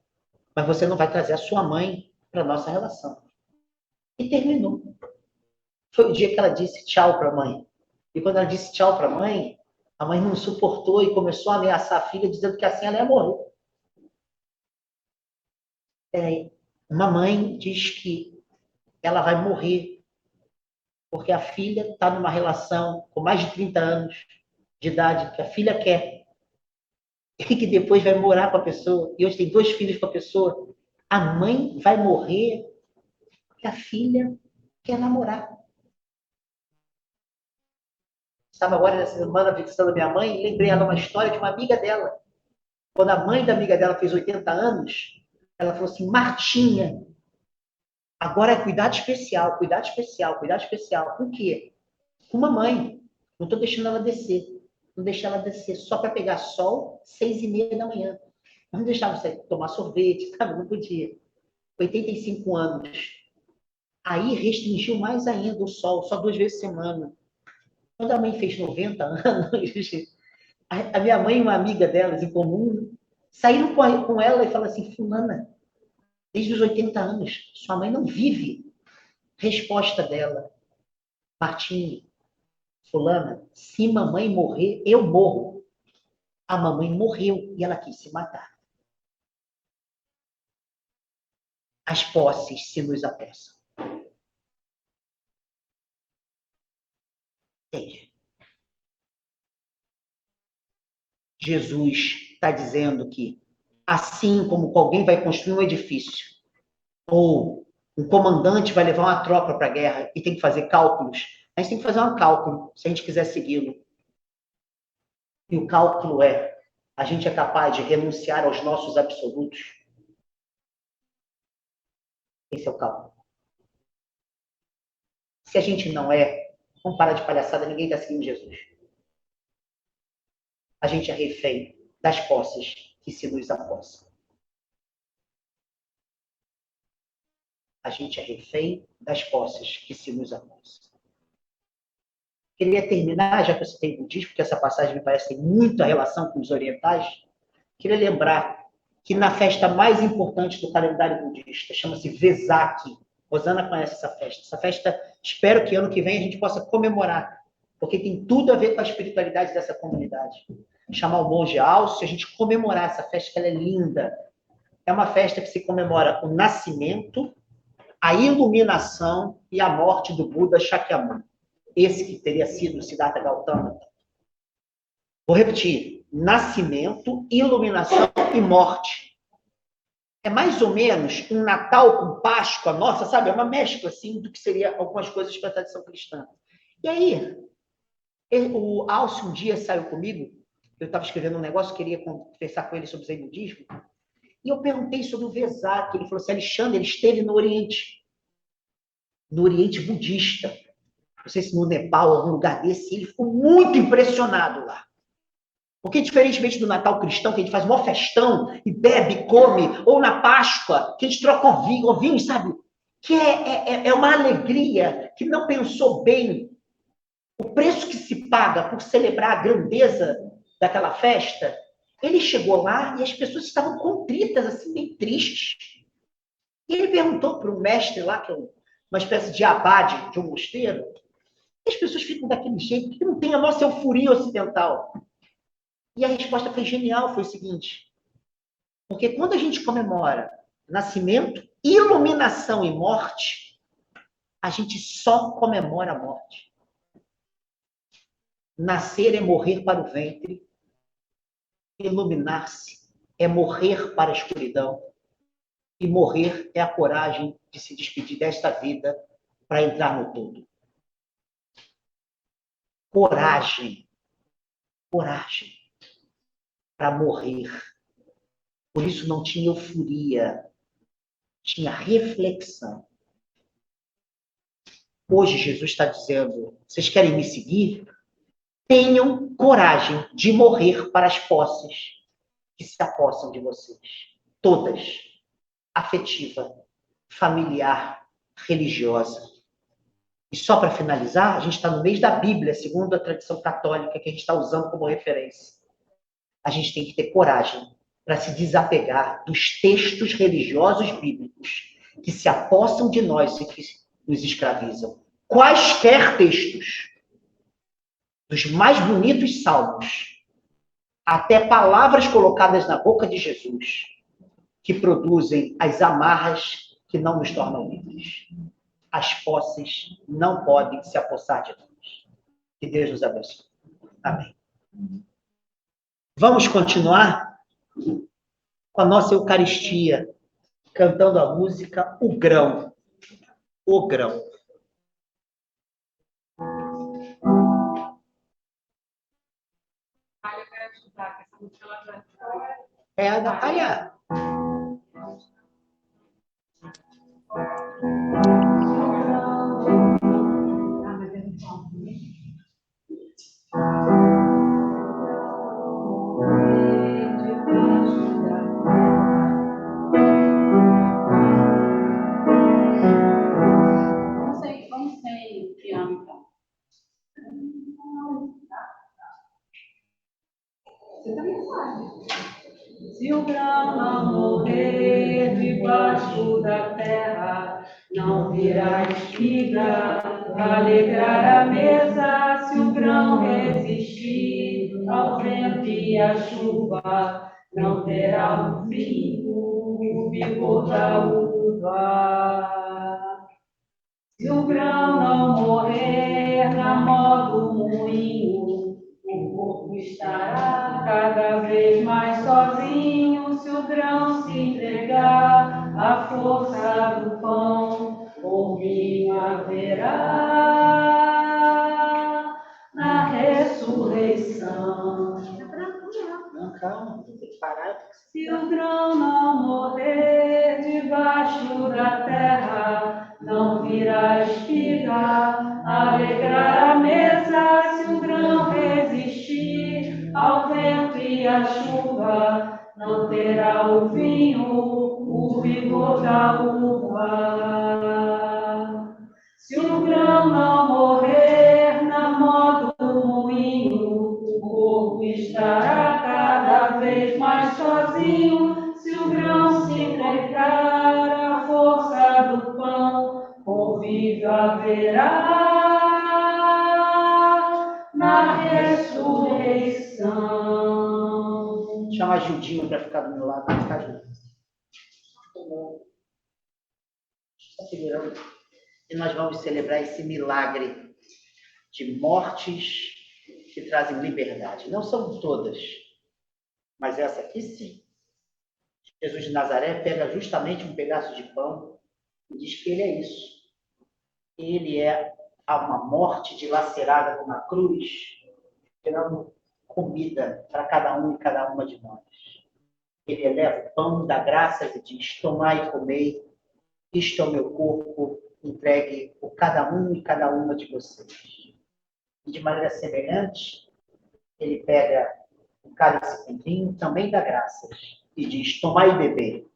S1: Mas você não vai trazer a sua mãe para a nossa relação. E terminou. Foi o dia que ela disse tchau para a mãe. E quando ela disse tchau para a mãe não suportou e começou a ameaçar a filha, dizendo que assim ela ia morrer. Uma mãe diz que ela vai morrer porque a filha está numa relação com mais de 30 anos de idade, que a filha quer, e que depois vai morar com a pessoa, e hoje tem 2 filhos com a pessoa. A mãe vai morrer porque a filha quer namorar. Estava agora nessa semana visitando a minha mãe e lembrei ela uma história de uma amiga dela. Quando a mãe da amiga dela fez 80 anos, ela falou assim, Martinha, agora é cuidado especial, cuidado especial, cuidado especial. Com o quê? Com uma mãe. Não estou deixando ela descer. Não deixei ela descer só para pegar sol, 6h30 da manhã. Não deixava você tomar sorvete, sabe? Não podia. 85 anos. Aí restringiu mais ainda o sol, só 2 vezes por semana. Quando a mãe fez 90 anos, a minha mãe e uma amiga delas em comum saíram com ela e falaram assim, fulana, desde os 80 anos, sua mãe não vive. Resposta dela, Martinho, fulana, se mamãe morrer, eu morro. A mamãe morreu e ela quis se matar. As posses se nos apossam. Entende? Jesus está dizendo que, assim como alguém vai construir um edifício ou Um comandante vai levar uma tropa para a guerra e tem que fazer cálculos. A gente tem que fazer um cálculo, se a gente quiser segui-lo. E o cálculo é: a gente é capaz de renunciar aos nossos absolutos? Esse é o cálculo. Se a gente não é, vamos parar de palhaçada, ninguém está seguindo Jesus. A gente é refém das posses que se nos apossam. A gente é refém das posses que se nos apossam. Queria terminar, já que eu citei o budismo, porque essa passagem me parece ter muita relação com os orientais. Queria lembrar que na festa mais importante do calendário budista, chama-se Vesak. Rosana conhece essa festa. Essa festa, espero que ano que vem a gente possa comemorar, porque tem tudo a ver com a espiritualidade dessa comunidade. Chamar o monge Alce, a gente comemorar essa festa, que ela é linda. É uma festa que se comemora o nascimento, a iluminação e a morte do Buda Shakyamuni. Esse que teria sido o Siddhartha Gautama. Vou repetir: nascimento, iluminação e morte. É mais ou menos um Natal com Páscoa, nossa, sabe? É uma mescla, assim, do que seria algumas coisas para a tradição cristã. E aí, o Alce um dia saiu comigo, eu estava escrevendo um negócio, queria conversar com ele sobre Zen budismo, e eu perguntei sobre o Vesak. Ele falou assim: Alexandre, ele esteve no Oriente budista, não sei se no Nepal, algum lugar desse, ele ficou muito impressionado lá. Porque, diferentemente do Natal cristão, que a gente faz um festão e bebe, come, ou na Páscoa, que a gente troca ovinho, sabe? Que é uma alegria que não pensou bem o preço que se paga por celebrar a grandeza daquela festa. Ele chegou lá e as pessoas estavam contritas, assim, meio tristes. E ele perguntou para um mestre lá, que é uma espécie de abade de um mosteiro, e as pessoas ficam daquele jeito, que não tem a nossa euforia ocidental. E a resposta foi genial, foi o seguinte: porque quando a gente comemora nascimento, iluminação e morte, a gente só comemora a morte. Nascer é morrer para o ventre, iluminar-se é morrer para a escuridão, e morrer é a coragem de se despedir desta vida para entrar no todo. Coragem para morrer. Por isso não tinha euforia, tinha reflexão. Hoje Jesus está dizendo: vocês querem me seguir? Tenham coragem de morrer para as posses que se apossam de vocês. Todas. Afetiva, familiar, religiosa. E só para finalizar, a gente está no mês da Bíblia, segundo a tradição católica, que a gente está usando como referência. A gente tem que ter coragem para se desapegar dos textos religiosos bíblicos que se apossam de nós e que nos escravizam. Quaisquer textos, dos mais bonitos salmos, até palavras colocadas na boca de Jesus, que produzem as amarras que não nos tornam livres. As posses não podem se apossar de nós. Que Deus nos abençoe. Amém. Vamos continuar com a nossa Eucaristia, cantando a música O Grão. O Grão. É a Natália.
S6: Vamos sem piano, então. Você também sabe. Se o grão não morrer debaixo da terra, não virá espiga para alegrar a mesa. Se o grão resistir ao vento e à chuva, não terá um fim o vigor da uva. Se o grão não morrer na mão do moinho, o corpo estará cada vez mais sozinho. Se o grão se entregar à força do pão, coração.
S1: Não, calma, tem que parar.
S6: Se o grão não morrer debaixo da terra, não virá espiga, alegrar a mesa. Se o grão resistir ao vento e à chuva, não terá o vinho, o vigor da uva. Se o grão não morrer na mão do moinho, o corpo estará cada vez mais sozinho. Se o grão se entregar à força do pão, convívio haverá na ressurreição.
S1: Chama a Judinho para ficar do meu lado, vai ficar junto. Está segurando. E nós vamos celebrar esse milagre de mortes que trazem liberdade. Não são todas, mas essa aqui sim. Jesus de Nazaré pega justamente um pedaço de pão e diz que ele é isso. Ele é uma morte dilacerada numa cruz, gerando comida para cada um e cada uma de nós. Ele eleva o pão, dá graças e diz: tomai e comei, isto é o meu corpo, entregue por cada um e cada uma de vocês. E de maneira semelhante, ele pega um cálice com vinho, também dá graças, e diz: tomai e beber,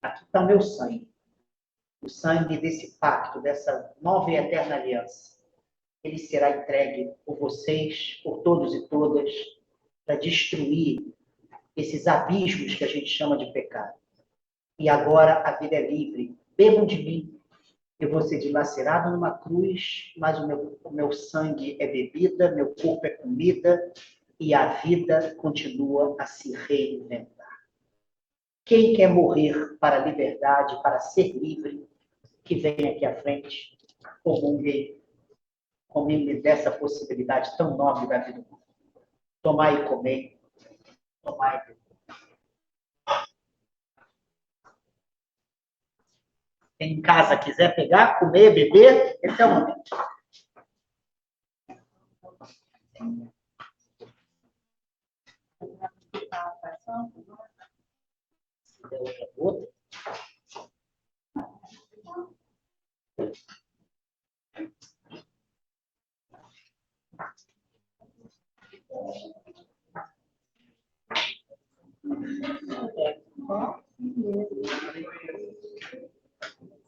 S1: aqui está o meu sangue, o sangue desse pacto, dessa nova e eterna aliança. Ele será entregue por vocês, por todos e todas, para destruir esses abismos que a gente chama de pecado. E agora a vida é livre. Bebam de mim. Eu vou ser dilacerado numa cruz, mas o meu sangue é bebida, meu corpo é comida, e a vida continua a se reinventar. Quem quer morrer para a liberdade, para ser livre, que venha aqui à frente, comungue dessa possibilidade tão nobre da vida humana. Tomai e comei, tomai e beber. Quem em casa quiser pegar, comer, beber, esse é o momento. Outra.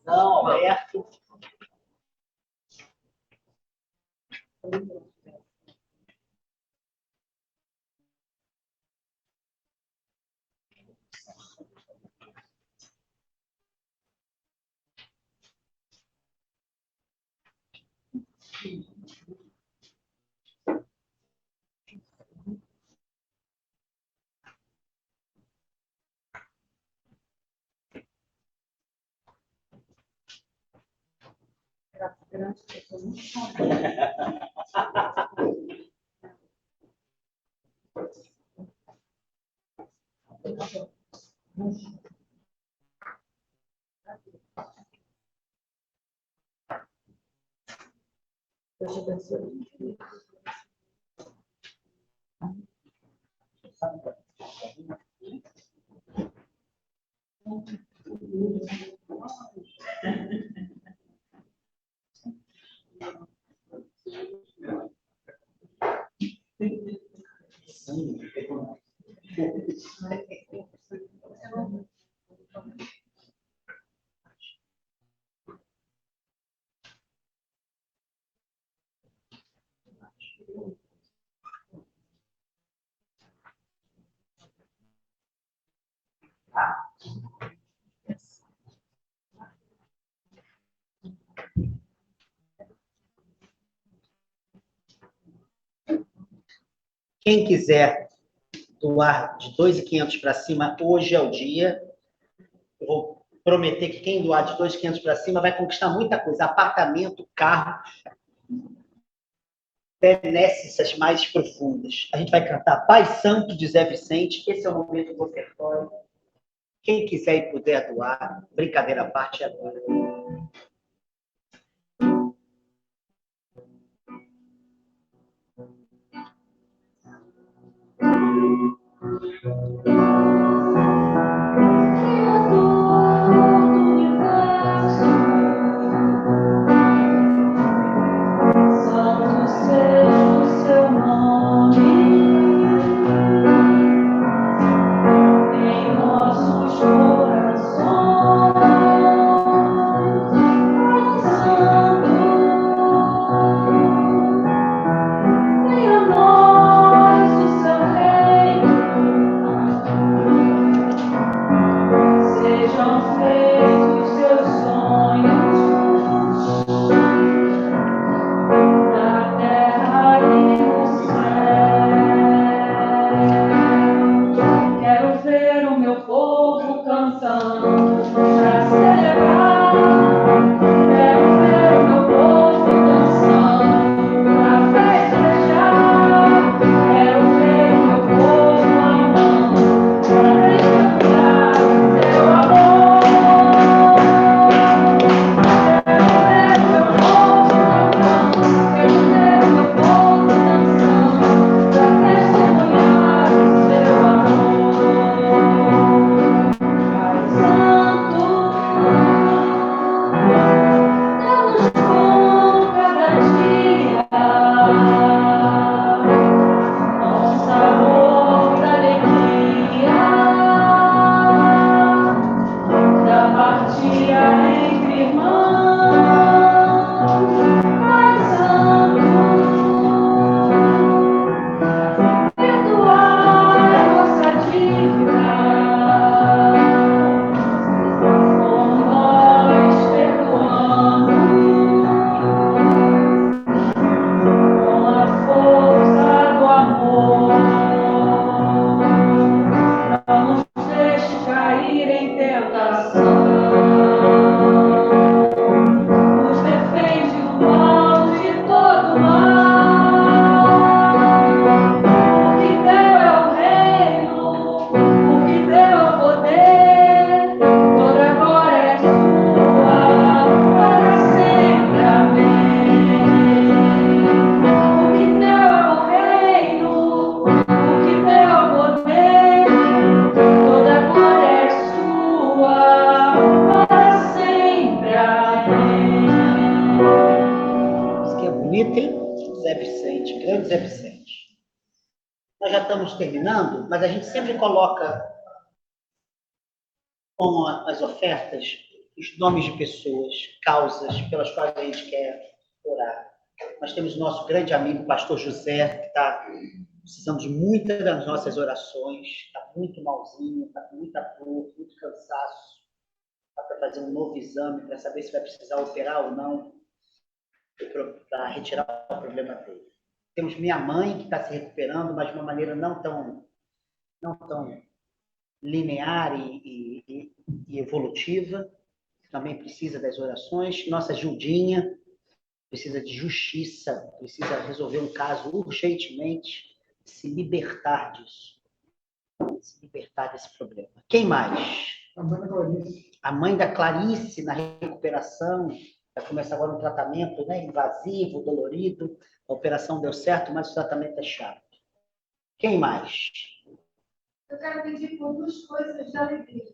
S1: Não, Alberto. Quem quiser doar de 2.500 para cima, hoje é o dia. Eu vou prometer que quem doar de 2.500 para cima vai conquistar muita coisa. Apartamento, carro, benéficas mais profundas. A gente vai cantar Pai Santo de Zé Vicente. Esse é o momento do ofertório. Quem quiser e puder doar, brincadeira à parte, é agora. Nós já estamos terminando, mas a gente sempre coloca com as ofertas os nomes de pessoas, causas pelas quais a gente quer orar. Nós temos o nosso grande amigo, o pastor José, que está precisando de muitas das nossas orações, está muito malzinho, está com muita dor, muito cansaço, está para fazer um novo exame para saber se vai precisar operar ou não, para retirar o problema dele. Temos minha mãe, que está se recuperando, mas de uma maneira não tão linear e evolutiva, também precisa das orações. Nossa Judinha precisa de justiça, precisa resolver um caso urgentemente, se libertar disso, se libertar desse problema. Quem mais? A mãe da Clarice, na recuperação, vai começar agora um tratamento, né, invasivo, dolorido. A operação deu certo, mas o tratamento é chato. Quem mais?
S2: Eu quero pedir por duas coisas de alegria.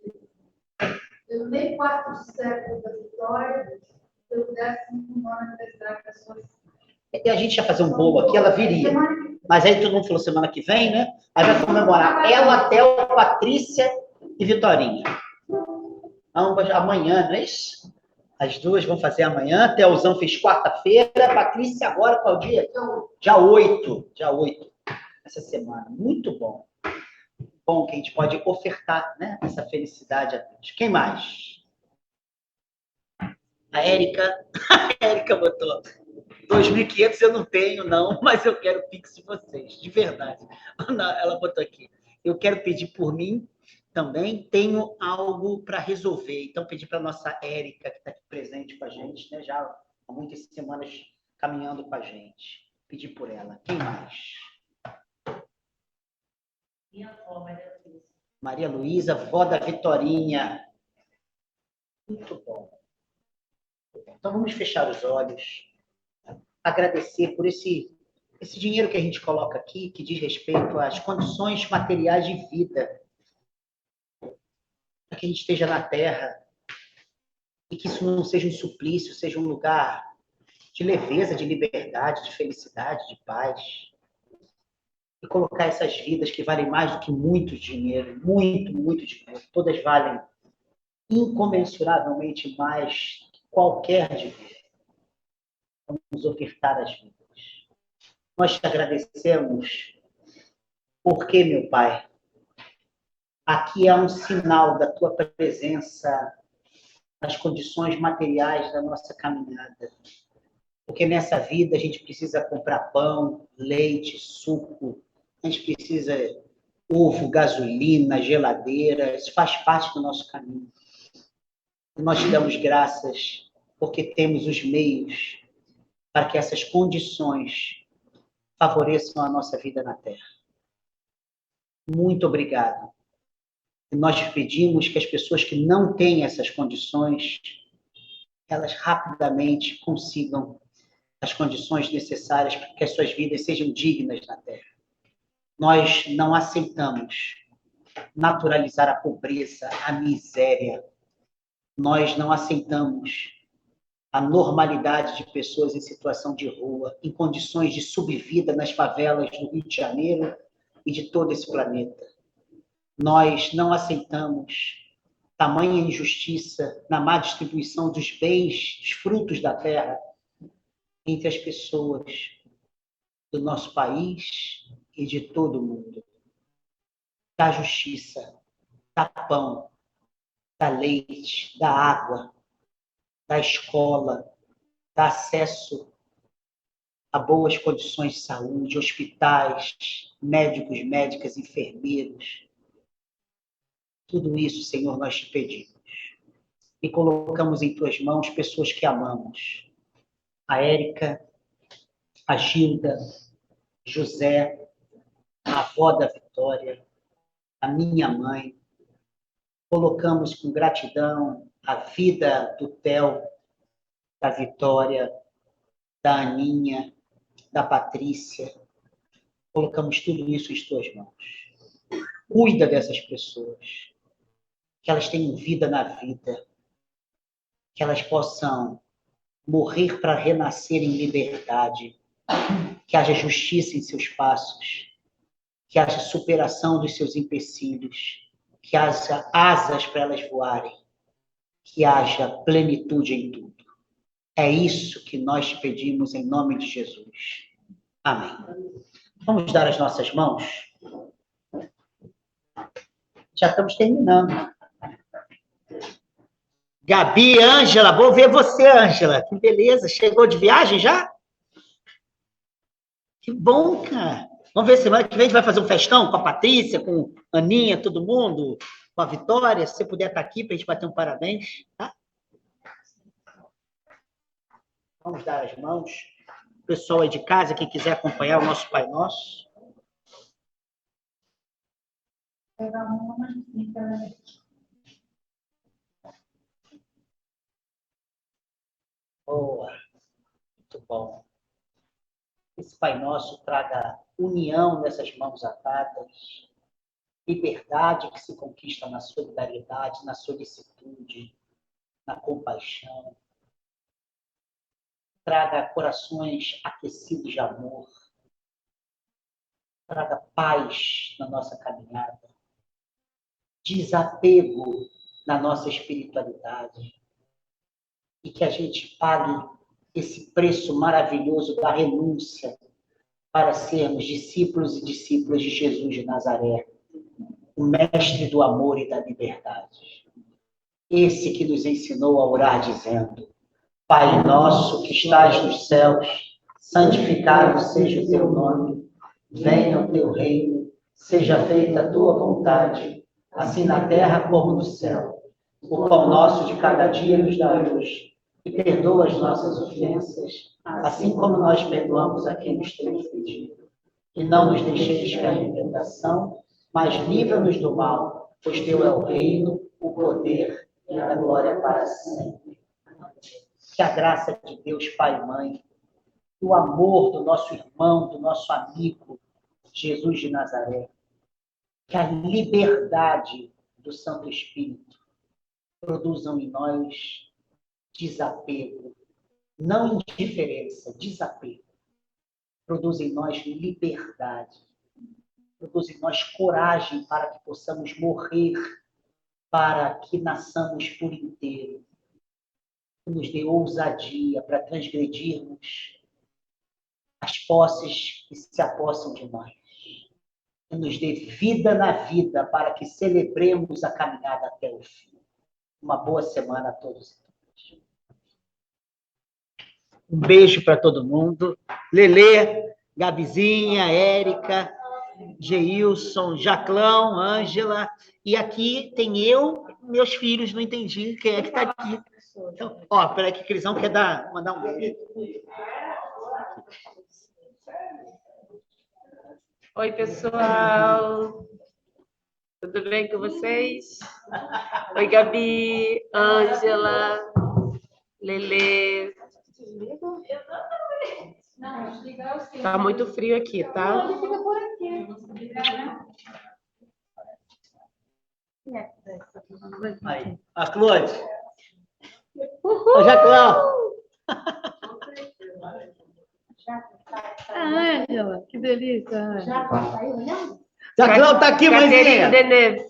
S2: Pelo meio quarto de século da Vitória, pelo 15º aniversário da sua filha.
S1: E a gente ia fazer um bolo aqui, ela viria. Mas aí todo mundo falou semana que vem, né? Aí vai comemorar ela, Theo, Patrícia e Vitorinha. Ambas amanhã, não é isso? As duas vão fazer amanhã. Theozão fez quarta-feira. Patrícia agora, qual dia? Dia 8. Dia 8. Essa semana. Muito bom. Bom que a gente pode ofertar, né, essa felicidade a Deus. Quem mais? A Érica. A Érica botou 2.500 eu não tenho, não, mas eu quero o Pix de vocês, de verdade. Ela botou aqui. Eu quero pedir por mim também, tenho algo para resolver. Então, pedir para a nossa Érica, que está aqui presente com a gente, né, já há muitas semanas caminhando com a gente. Pedir por ela. Quem mais?
S5: Minha avó, Maria Luísa.
S1: Maria Luísa, vó da Vitorinha. Muito bom. Então, vamos fechar os olhos. Agradecer por esse dinheiro que a gente coloca aqui, que diz respeito às condições materiais de vida, para que a gente esteja na Terra e que isso não seja um suplício, seja um lugar de leveza, de liberdade, de felicidade, de paz. E colocar essas vidas que valem mais do que muito dinheiro, muito, muito dinheiro, todas valem incomensuravelmente mais que qualquer dinheiro. Vamos ofertar as vidas. Nós te agradecemos porque, meu Pai, aqui é um sinal da tua presença nas condições materiais da nossa caminhada. Porque nessa vida a gente precisa comprar pão, leite, suco, a gente precisa ovo, gasolina, geladeira, isso faz parte do nosso caminho. E nós te damos graças porque temos os meios para que essas condições favoreçam a nossa vida na Terra. Muito obrigado. E nós pedimos que as pessoas que não têm essas condições, elas rapidamente consigam as condições necessárias para que as suas vidas sejam dignas na Terra. Nós não aceitamos naturalizar a pobreza, a miséria. Nós não aceitamos a normalidade de pessoas em situação de rua, em condições de subvida nas favelas do Rio de Janeiro e de todo esse planeta. Nós não aceitamos tamanha injustiça na má distribuição dos bens, dos frutos da terra entre as pessoas do nosso país e de todo o mundo. Dá justiça, dá pão, dá leite, dá água, dá escola, dá acesso a boas condições de saúde, hospitais, médicos, médicas, enfermeiros. Tudo isso, Senhor, nós te pedimos. E colocamos em tuas mãos pessoas que amamos. A Érica, a Gilda, José, a avó da Vitória, a minha mãe. Colocamos com gratidão a vida do Theo, da Vitória, da Aninha, da Patrícia. Colocamos tudo isso em tuas mãos. Cuida dessas pessoas, que elas tenham vida na vida, que elas possam morrer para renascer em liberdade, que haja justiça em seus passos, que haja superação dos seus empecilhos, que haja asas para elas voarem, que haja plenitude em tudo. É isso que nós te pedimos em nome de Jesus. Amém. Vamos dar as nossas mãos? Já estamos terminando. Gabi, Ângela, vou ver você, Ângela. Que beleza, chegou de viagem já? Que bom, cara. Vamos ver, semana que vem a gente vai fazer um festão com a Patrícia, com a Aninha, todo mundo, com a Vitória. Se você puder estar aqui para a gente bater um parabéns, tá? Vamos dar as mãos. O pessoal aí de casa, quem quiser acompanhar o nosso Pai Nosso. Boa. Muito bom. Esse Pai Nosso traga união nessas mãos atadas, liberdade que se conquista na solidariedade, na solicitude, na compaixão. Traga corações aquecidos de amor. Traga paz na nossa caminhada. Desapego na nossa espiritualidade. E que a gente pague esse preço maravilhoso da renúncia para sermos discípulos e discípulas de Jesus de Nazaré, o mestre do amor e da liberdade. Esse que nos ensinou a orar dizendo: Pai nosso que estás nos céus, santificado seja o teu nome, venha o teu reino, seja feita a tua vontade, assim na terra como no céu. O pão nosso de cada dia nos dá hoje, e perdoa as nossas ofensas, assim como nós perdoamos a quem nos tem ofendido. E não nos deixeis cair em tentação, mas livra-nos do mal, pois teu é o reino, o poder e a glória para sempre. Que a graça de Deus, Pai e Mãe, o amor do nosso irmão, do nosso amigo, Jesus de Nazaré, que a liberdade do Santo Espírito produzam em nós desapego, não indiferença, desapego. Produz em nós liberdade, produz em nós coragem para que possamos morrer, para que nasçamos por inteiro. Que nos dê ousadia para transgredirmos as posses que se apossam de nós. Que nos dê vida na vida para que celebremos a caminhada até o fim. Uma boa semana a todos. Um beijo para todo mundo. Lelê, Gabizinha, Érica, Geilson, Jaclão, Ângela. E aqui tem eu, meus filhos, não entendi quem é que está aqui. Então, ó, peraí que Crisão quer mandar um beijo.
S6: Oi, pessoal. Tudo bem com vocês? Oi, Gabi, Ângela, Lelê. Tá muito frio aqui, tá?
S1: Aí, a Clode. Ô, Jaclão.
S5: Ângela, que delícia, Ângela.
S1: Jaclão tá aqui,
S6: Caterina
S1: mãezinha.
S6: Deneve.